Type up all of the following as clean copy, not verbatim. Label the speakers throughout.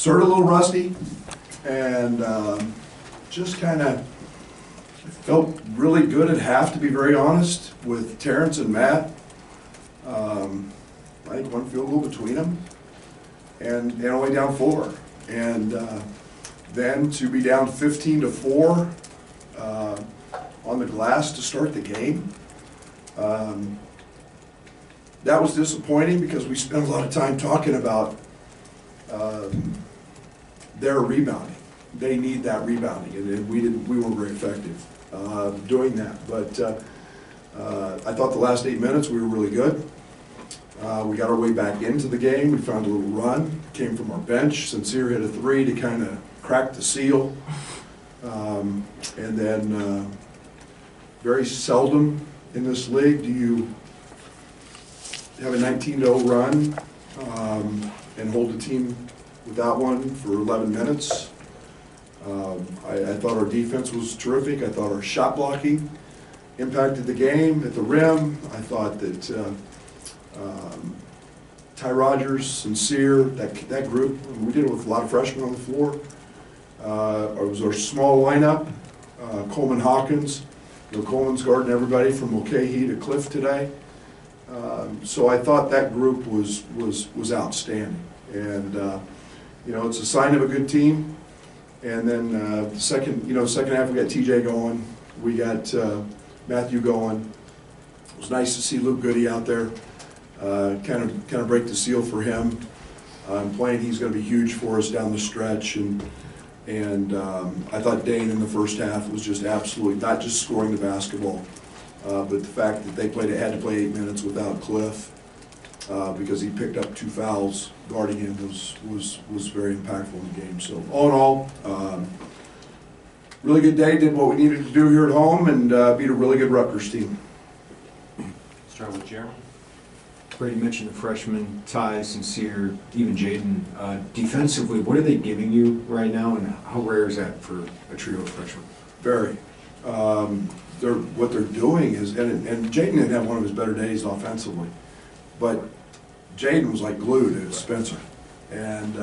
Speaker 1: Started a little rusty, and just kind of felt really good at half, to be very honest, with Terrence and Matt. I think one field goal between them, and only down 4. And then to be down 15-4 on the glass to start the game, that was disappointing because we spent a lot of time talking about their rebounding. They need that rebounding, and we weren't very effective doing that. But I thought the last 8 minutes we were really good. We got our way back into the game. We found a little run, came from our bench. Sincere hit a 3 to kind of crack the seal. And then very seldom in this league do you have a 19-0 run and hold the team without one for 11 minutes. I thought our defense was terrific. I thought our shot blocking impacted the game at the rim. I thought that Ty Rogers, Sincere, that group, we did it with a lot of freshmen on the floor. It was our small lineup. Coleman Hawkins, Coleman's guarding everybody from Mulcahy to Cliff today. So I thought that group was outstanding, and it's a sign of a good team. And then second half we got TJ going, we got Matthew going. It was nice to see Luke Goody out there, kind of break the seal for him. Playing, he's going to be huge for us down the stretch, and I thought Dane in the first half was just absolutely not just scoring the basketball, but the fact that they had to play 8 minutes without Cliff because he picked up 2 fouls guarding him was very impactful in the game. So all in all, really good day. Did what we needed to do here at home and beat a really good Rutgers team.
Speaker 2: Start with Jeremy.
Speaker 3: Brady mentioned the freshmen, Ty, Sincere, even Jaden. Defensively, what are they giving you right now, and how rare is that for a trio of freshmen?
Speaker 1: Very. What they're doing is, and Jaden didn't have one of his better days offensively, but Jaden was like glue to Spencer. And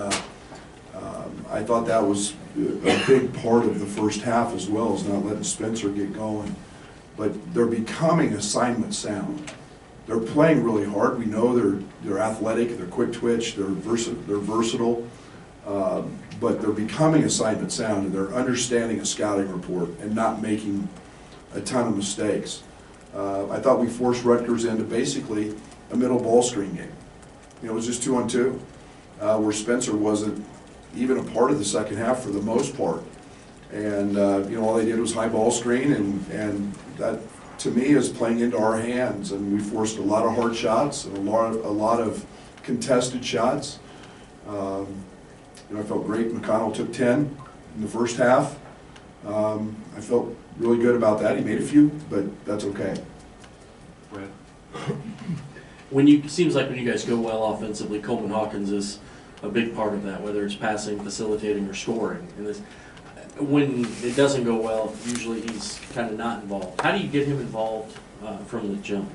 Speaker 1: I thought that was a big part of the first half as well, as not letting Spencer get going. But they're becoming assignment sound. They're playing really hard. We know they're athletic, they're quick twitch, they're versatile, but they're becoming assignment sound, and they're understanding a scouting report and not making a ton of mistakes. I thought we forced Rutgers into basically a middle ball screen game. It was just 2-on-2, where Spencer wasn't even a part of the second half for the most part. And all they did was high ball screen, and that, to me, is playing into our hands, and we forced a lot of hard shots and a lot of contested shots. I felt great. McConnell took 10 in the first half. I felt really good about that. He made a few, but that's okay.
Speaker 2: Brad.
Speaker 4: Seems like when you guys go well offensively, Coleman Hawkins is a big part of that, whether it's passing, facilitating, or scoring. And when it doesn't go well, usually he's kind of not involved. How do you get him involved from the jump?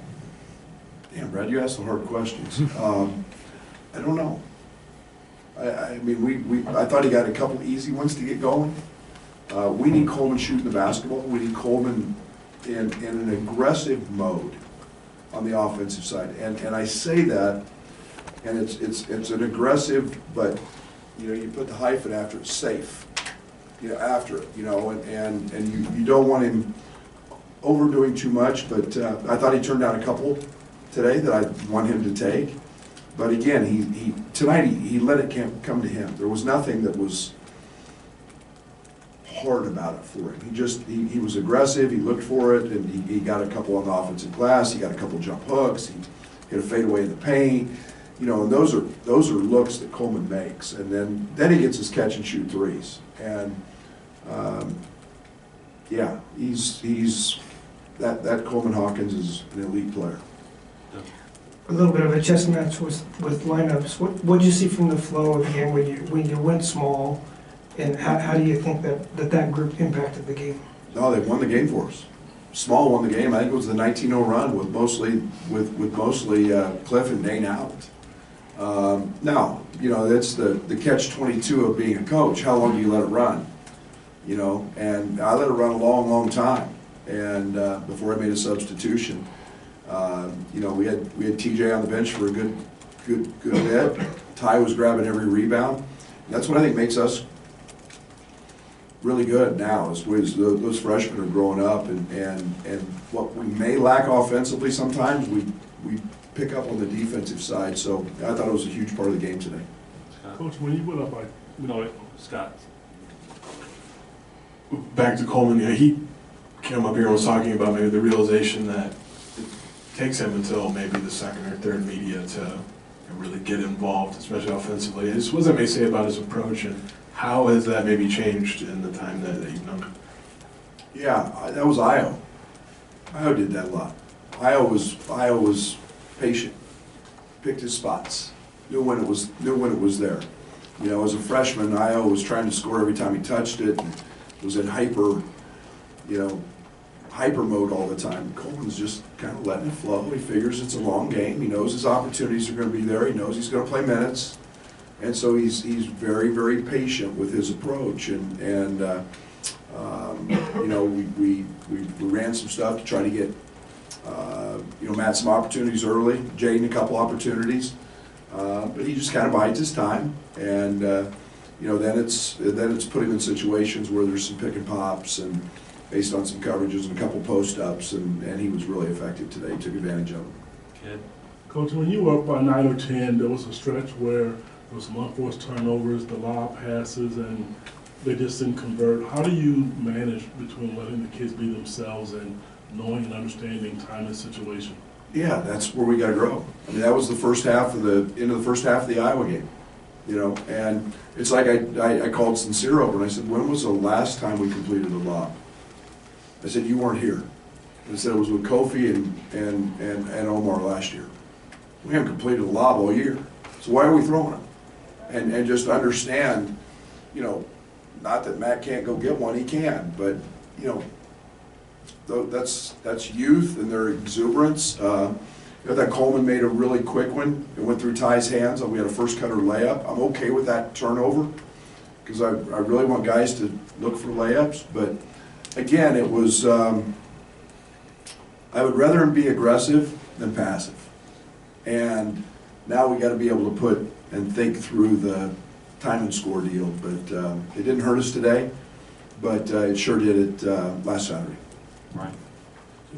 Speaker 1: Damn, Brad, you asked some hard questions. I don't know. I mean, I thought he got a couple easy ones to get going. We need Coleman shooting the basketball. We need Coleman in an aggressive mode on the offensive side. And I say that, and it's an aggressive, but you put the hyphen after it, safe. After it, and you don't want him overdoing too much, but I thought he turned down a couple today that I want him to take. But again, tonight he let it come to him. There was nothing that was hard about it for him. He was aggressive, he looked for it, and he got a couple on the offensive glass, he got a couple jump hooks, he hit a fadeaway in the paint. And those are looks that Coleman makes. And then he gets his catch and shoot threes. And yeah, he's that Coleman Hawkins is an elite player.
Speaker 5: A little bit of a chess match with lineups. What did you see from the flow of the game when you went small, and how do you think that group impacted the game?
Speaker 1: No, they won the game for us. Small won the game. I think it was the 19-0 run with mostly Cliff and Dane out. Now, you know, that's the catch-22 of being a coach. How long do you let it run? You know, and I let it run a long, long time. And before I made a substitution, you know, we had TJ on the bench for a good bit. Ty was grabbing every rebound. And that's what I think makes us really good now, is those freshmen are growing up, and what we may lack offensively sometimes, we pick up on the defensive side. So I thought it was a huge part of the game today.
Speaker 6: Coach, when you went up, like, you know, Scott,
Speaker 7: back to Coleman, you know, he came up here and was talking about maybe the realization that it takes him until maybe the second or third media to really get involved, especially offensively. Just what does that may say about his approach, and how has that maybe changed in the time that you've known him?
Speaker 1: Yeah, that was Io. Io did that a lot. Io was patient, picked his spots, knew when it was there. You know, as a freshman, Io was trying to score every time he touched it, and was in hyper mode all the time. Coleman's just kind of letting it flow. He figures it's a long game. He knows his opportunities are going to be there. He knows he's going to play minutes, and so he's very, very patient with his approach. And you know, we ran some stuff to try to get you know, Matt some opportunities early, Jaden a couple opportunities, but he just kind of bides his time. And you know, then it's put him in situations where there's some pick and pops, and based on some coverages and a couple post-ups, and he was really effective today. He took advantage of them.
Speaker 2: Kid.
Speaker 6: Coach, when you were up by 9 or 10, there was a stretch where there was some unforced turnovers, the lob passes, and they just didn't convert. How do you manage between letting the kids be themselves and knowing and understanding time and situation?
Speaker 1: Yeah, that's where we got to grow. I mean, that was the first half of the Iowa game, you know. And it's like I called Sincere over and I said, when was the last time we completed a lob? I said, you weren't here. I said, it was with Kofi and Omar last year. We haven't completed a lob all year. So why are we throwing them? And just understand, you know, not that Matt can't go get one, he can, but, you know, that's youth and their exuberance. You know, that Coleman made a really quick one. It went through Ty's hands, and we had a first cutter layup. I'm okay with that turnover, because I really want guys to look for layups, but again, it was, I would rather him be aggressive than passive. And now we got to be able to put and think through the time and score deal. But it didn't hurt us today, but it sure did it last Saturday.
Speaker 2: Right.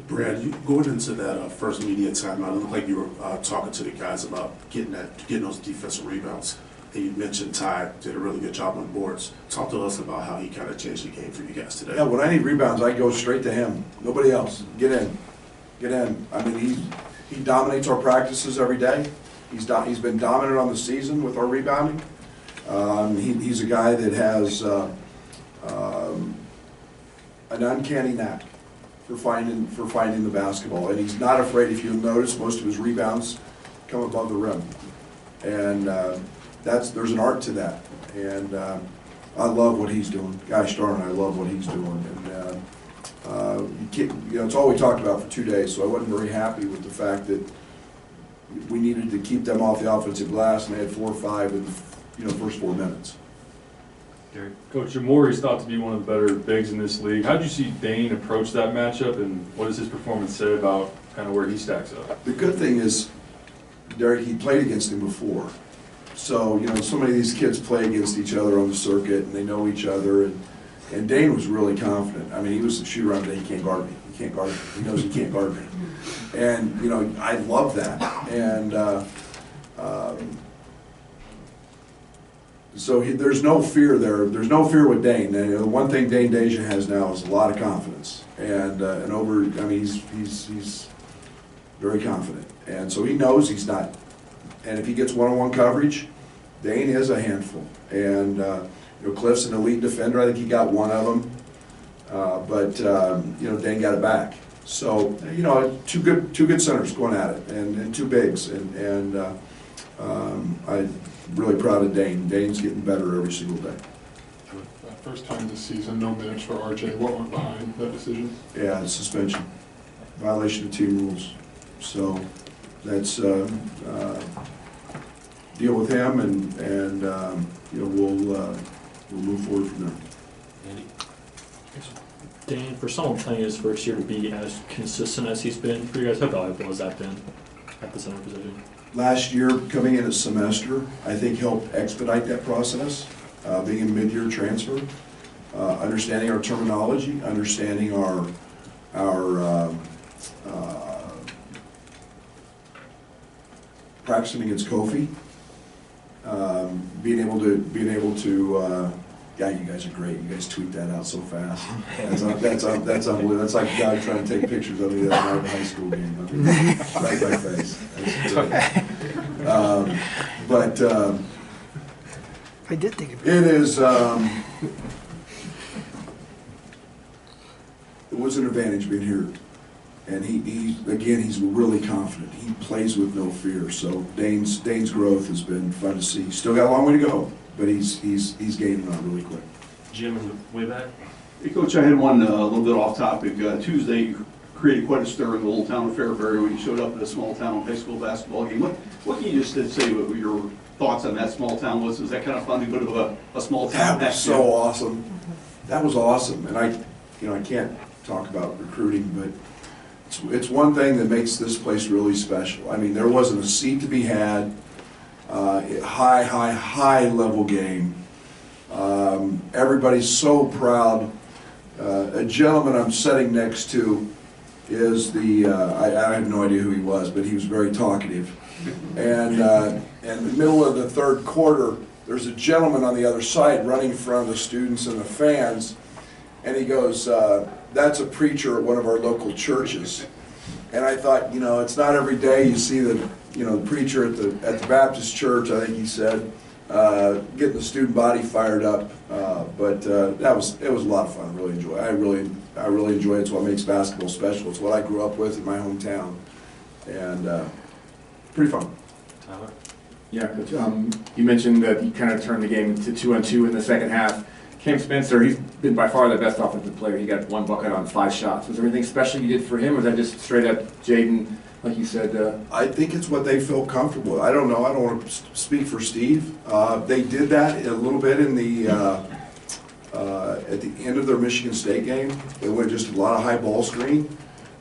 Speaker 8: Brad, you going into that first media timeout, it looked like you were talking to the guys about getting those defensive rebounds. And you mentioned Ty did a really good job on boards. Talk to us about how he kind of changed the game for you guys today.
Speaker 1: Yeah, when I need rebounds, I go straight to him. Nobody else. Get in. Get in. I mean, he dominates our practices every day. He's been dominant on the season with our rebounding. He's a guy that has an uncanny knack for finding the basketball, and he's not afraid. If you notice, most of his rebounds come above the rim, and there's an art to that. And I love what he's doing. Gosh darn, I love what he's doing. And you know, it's all we talked about for 2 days, so I wasn't very happy with the fact that we needed to keep them off the offensive glass, and they had 4 or 5 in the first 4 minutes.
Speaker 2: Gary.
Speaker 9: Coach Jamori's thought to be one of the better bigs in this league. How did you see Dane approach that matchup, and what does his performance say about kind of where he stacks up?
Speaker 1: The good thing is, Derek, he played against him before. So, you know, so many of these kids play against each other on the circuit, and they know each other. And Dane was really confident. I mean, he was a shoot around, he can't guard me. He can't guard me. He knows he can't guard me. And, you know, I love that. And so there's no fear there. There's no fear with Dane. And, the one thing Dane Deja has now is a lot of confidence. And he's very confident. And so he knows he's not. And if he gets one-on-one coverage, Dane is a handful. And you know, Cliff's an elite defender. I think he got one of them. But you know, Dane got it back. So, you know, two good centers going at it, and 2 bigs. And I'm really proud of Dane. Dane's getting better every single day.
Speaker 7: First time this season, no minutes for RJ. What went behind that decision?
Speaker 1: Yeah, suspension, violation of team rules. So that's deal with him, and you know, we'll move forward from there.
Speaker 2: Andy?
Speaker 10: Dan, for someone playing his first year to be as consistent as he's been for you guys, how valuable has that been at the center position?
Speaker 1: Last year, coming in a semester, I think helped expedite that process, being a mid-year transfer, understanding our terminology, understanding our practicing against Kofi, being able to. Yeah, you guys are great. You guys tweet that out so fast. That's unbelievable. That's like God trying to take pictures of me that night of the high school game. I mean, right in my face.
Speaker 5: I did think of
Speaker 1: It is. It was an advantage being here, and he's really confident. He plays with no fear. So Dane's growth has been fun to see. Still got a long way to go, but he's gaining on really quick.
Speaker 2: Jim in the way back?
Speaker 11: Hey, Coach, I had one a little bit off topic. Tuesday, you created quite a stir in the little town of Fairbury when you showed up at a small town high school basketball game. What can you just say what your thoughts on that small town was? Was that kind of fun to go to a small town?
Speaker 1: That was so awesome. That was awesome, and I can't talk about recruiting, but it's one thing that makes this place really special. I mean, there wasn't a seat to be had. High level game. Everybody's so proud. A gentleman I'm sitting next to is I have no idea who he was, but he was very talkative. And in the middle of the third quarter, there's a gentleman on the other side running in front of the students and the fans, and he goes, that's a preacher at one of our local churches. And I thought, you know, it's not every day you see the preacher at the Baptist church, I think he said, getting the student body fired up. But it was a lot of fun. Really enjoy. I really enjoy it. It's what makes basketball special. It's what I grew up with in my hometown, and pretty fun.
Speaker 2: Tyler?
Speaker 12: Yeah, Coach. You mentioned that you kind of turned the game to 2-on-2 in the second half. Cam Spencer, he's been by far the best offensive player. He got 1 bucket on 5 shots. Was there anything special you did for him, or was that just straight up Jaden, like you said?
Speaker 1: I think it's what they felt comfortable with. I don't know. I don't want to speak for Steve. They did that a little bit in the at the end of their Michigan State game. They went just a lot of high ball screen.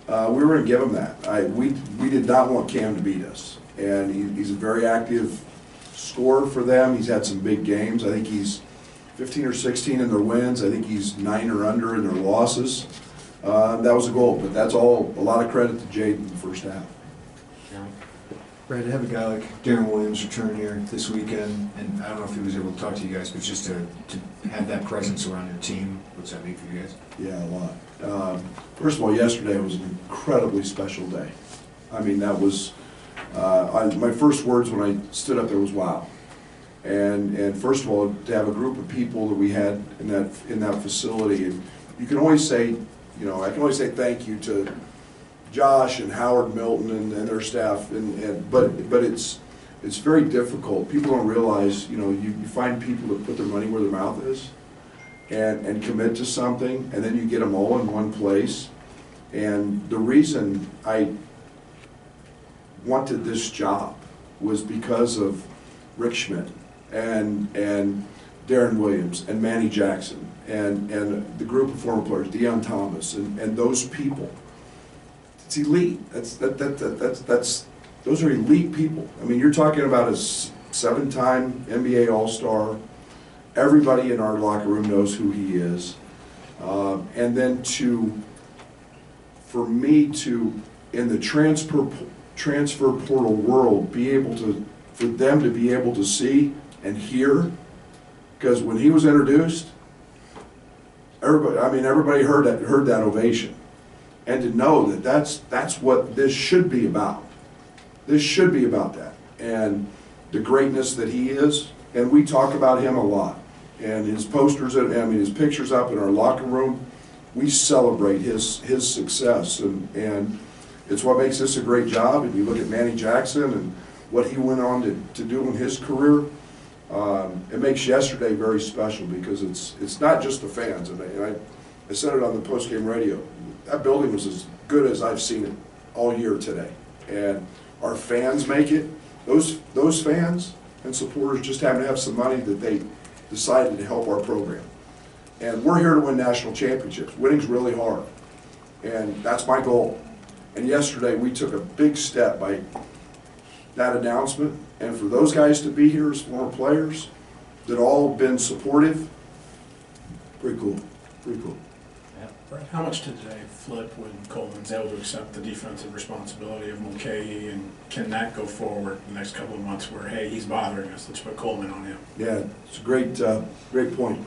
Speaker 1: We were going to give them that. We did not want Cam to beat us, and he's a very active scorer for them. He's had some big games. I think he's 15 or 16 in their wins. I think he's 9 or under in their losses. That was a goal, but that's all a lot of credit to Jaden in the first half.
Speaker 2: Jeremy?
Speaker 3: Brad, to have a guy like Darren Williams return here this weekend, and I don't know if he was able to talk to you guys, but just to have that presence around your team, what's that mean for you guys?
Speaker 1: Yeah, a lot. First of all, yesterday was an incredibly special day. I mean, that was, my first words when I stood up there was wow. And first of all, to have a group of people that we had in that facility, and you can always say, you know, I can always say thank you to Josh and Howard Milton and their staff, but it's very difficult. People don't realize, you know, you find people that put their money where their mouth is and commit to something, and then you get them all in one place. And the reason I wanted this job was because of Rick Schmidt and Darren Williams and Manny Jackson and the group of former players, Deion Thomas and those people. It's elite. Those are elite people. I mean, you're talking about a 7-time NBA All-Star. Everybody in our locker room knows who he is. And then for me to, in the transfer portal world, for them to be able to see and hear, because when he was introduced, everybody heard that ovation, and to know that that's what this should be about. This should be about that, and the greatness that he is, and we talk about him a lot, and his posters, his pictures up in our locker room, we celebrate his success, and it's what makes this a great job. And you look at Manny Jackson and what he went on to do in his career. It makes yesterday very special because it's not just the fans. And I said it on the post-game radio. That building was as good as I've seen it all year today. And our fans make it. Those fans, and supporters just happen to have some money that they decided to help our program. And we're here to win national championships. Winning's really hard, and that's my goal. And yesterday, we took a big step by that announcement, and for those guys to be here as former players that all been supportive, pretty cool, pretty cool.
Speaker 13: Brad, how much did they flip when Coleman's able to accept the defensive responsibility of Mulcahy, and can that go forward the next couple of months where, hey, he's bothering us, let's put Coleman on him?
Speaker 1: Yeah, it's a great, great point.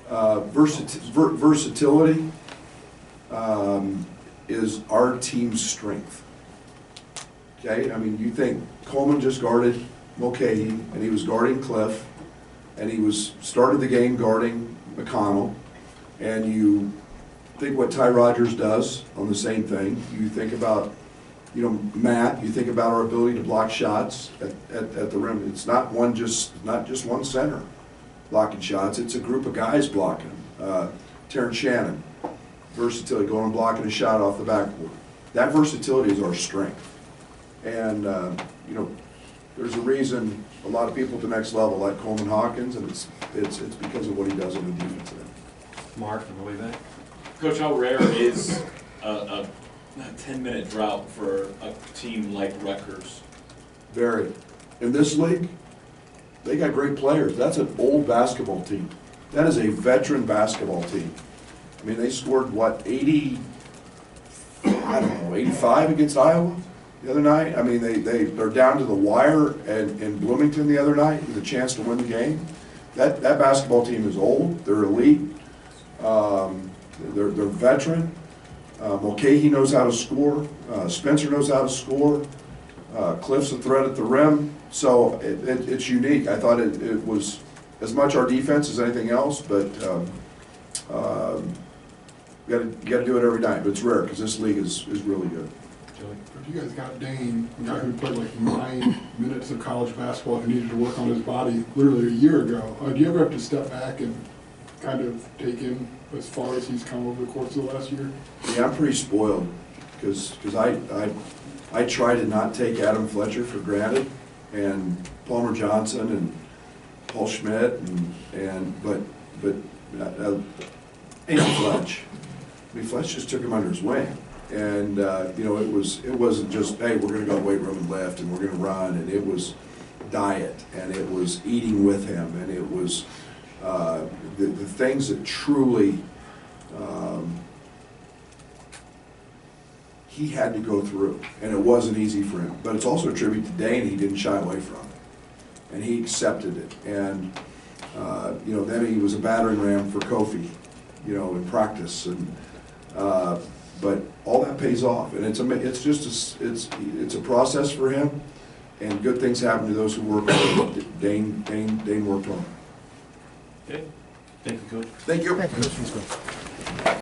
Speaker 1: Versatility is our team's strength. Okay, I mean, you think Coleman just guarded Mulcahy, and he was guarding Cliff, and he started the game guarding McConnell, and you think what Ty Rodgers does on the same thing. You think about, Matt. You think about our ability to block shots at the rim. It's not just one center blocking shots. It's a group of guys blocking. Terrence Shannon, versatility, going and blocking a shot off the backboard. That versatility is our strength. And there's a reason a lot of people at the next level like Coleman Hawkins, and it's because of what he does on the defensive end.
Speaker 2: Mark from the way back.
Speaker 14: Coach, how rare is a 10-minute drought for a team like Rutgers?
Speaker 1: Very. In this league, they got great players. That's an old basketball team. That is a veteran basketball team. I mean, they scored, 85 against Iowa the other night? I mean, they're down to the wire in Bloomington the other night with a chance to win the game. That basketball team is old. They're elite. They're veteran. Mulcahy knows how to score. Spencer knows how to score. Cliff's a threat at the rim. So it's unique. I thought it was as much our defense as anything else, but you got to do it every night. But it's rare because this league is really good.
Speaker 15: If you guys got Dane, a guy who played like 9 minutes of college basketball who needed to work on his body literally a year ago, do you ever have to step back and kind of take him as far as he's come over the course of the last year?
Speaker 1: Yeah, I'm pretty spoiled because I try to not take Adam Fletcher for granted, and Palmer Johnson and Paul Schmidt but Fletch. I mean, Fletch just took him under his wing. And, it wasn't just, hey, we're going to go to the weight room and lift and we're going to run. And it was diet, and it was eating with him, and it was the things that truly he had to go through. And it wasn't easy for him. But it's also a tribute to Dane. He didn't shy away from it. And he accepted it. And, then he was a battering ram for Kofi, in practice. And, but all that pays off, and it's a process for him, and good things happen to those who work hard. Dane worked hard.
Speaker 2: Okay. Thank you, Coach.
Speaker 1: Thank you.